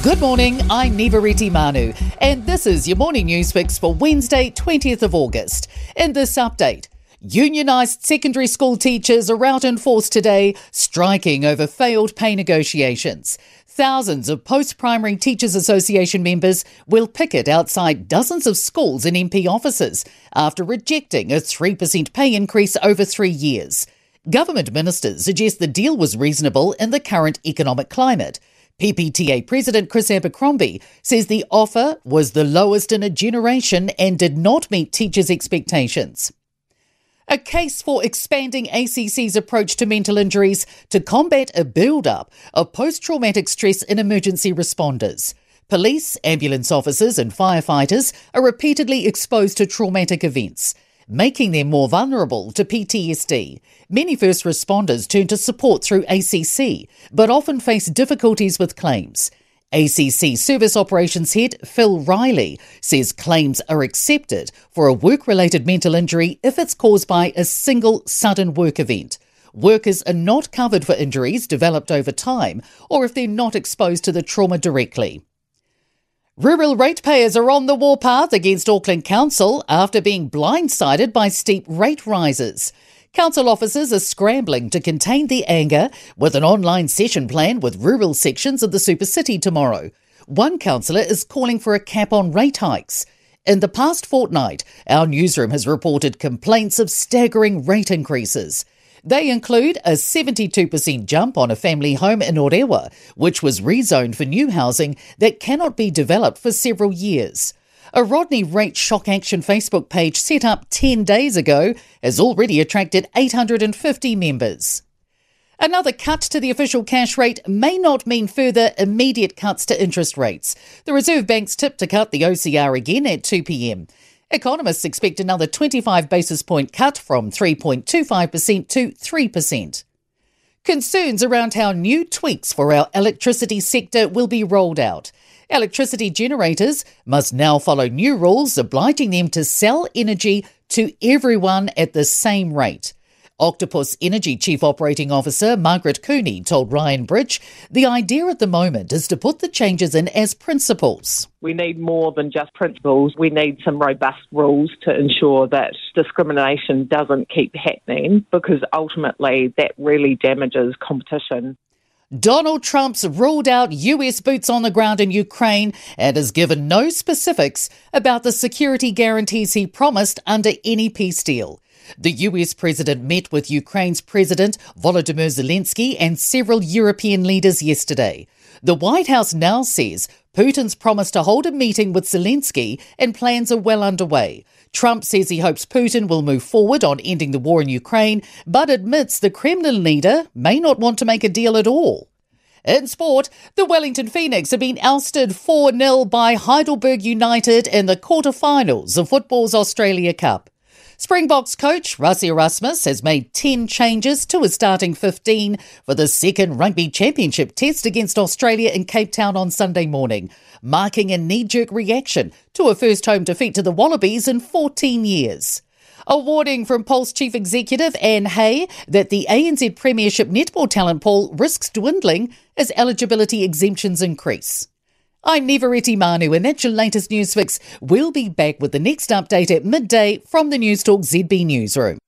Good morning, I'm Nivareti Manu, and this is your morning news fix for Wednesday, 20th of August. In this update, unionised secondary school teachers are out in force today, striking over failed pay negotiations. Thousands of Post-Primary Teachers Association members will picket outside dozens of schools and MP offices after rejecting a 3% pay increase over 3 years. Government ministers suggest the deal was reasonable in the current economic climate. PPTA President Chris Abercrombie says the offer was the lowest in a generation and did not meet teachers' expectations. A case for expanding ACC's approach to mental injuries to combat a build-up of post-traumatic stress in emergency responders. Police, ambulance officers and firefighters are repeatedly exposed to traumatic events, making them more vulnerable to PTSD. Many first responders turn to support through ACC, but often face difficulties with claims. ACC Service Operations Head Phil Riley says claims are accepted for a work-related mental injury if it's caused by a single sudden work event. Workers are not covered for injuries developed over time or if they're not exposed to the trauma directly. Rural ratepayers are on the warpath against Auckland Council after being blindsided by steep rate rises. Council officers are scrambling to contain the anger with an online session plan with rural sections of the Super City tomorrow. One councillor is calling for a cap on rate hikes. In the past fortnight, our newsroom has reported complaints of staggering rate increases. They include a 72% jump on a family home in Orewa, which was rezoned for new housing that cannot be developed for several years. A Rodney Rate Shock Action Facebook page set up 10 days ago has already attracted 850 members. Another cut to the official cash rate may not mean further immediate cuts to interest rates. The Reserve Bank's tipped to cut the OCR again at 2 p.m. Economists expect another 25 basis point cut from 3.25% to 3%. Concerns around how new tweaks for our electricity sector will be rolled out. Electricity generators must now follow new rules obliging them to sell energy to everyone at the same rate. Octopus Energy Chief Operating Officer Margaret Cooney told Ryan Bridge the idea at the moment is to put the changes in as principles. We need more than just principles. We need some robust rules to ensure that discrimination doesn't keep happening, because ultimately that really damages competition. Donald Trump's ruled out US boots on the ground in Ukraine and has given no specifics about the security guarantees he promised under any peace deal. The US president met with Ukraine's President Volodymyr Zelensky and several European leaders yesterday. The White House now says Putin's promised to hold a meeting with Zelensky and plans are well underway. Trump says he hopes Putin will move forward on ending the war in Ukraine, but admits the Kremlin leader may not want to make a deal at all. In sport, the Wellington Phoenix have been ousted 4-0 by Heidelberg United in the quarterfinals of football's Australia Cup. Springboks coach Rassie Erasmus has made 10 changes to his starting 15 for the second Rugby Championship test against Australia in Cape Town on Sunday morning, marking a knee-jerk reaction to a first home defeat to the Wallabies in 14 years. A warning from Pulse Chief Executive Anne Hay that the ANZ Premiership netball talent pool risks dwindling as eligibility exemptions increase. I'm Nivareti Manu, and that's your latest news fix. We'll be back with the next update at midday from the Newstalk ZB newsroom.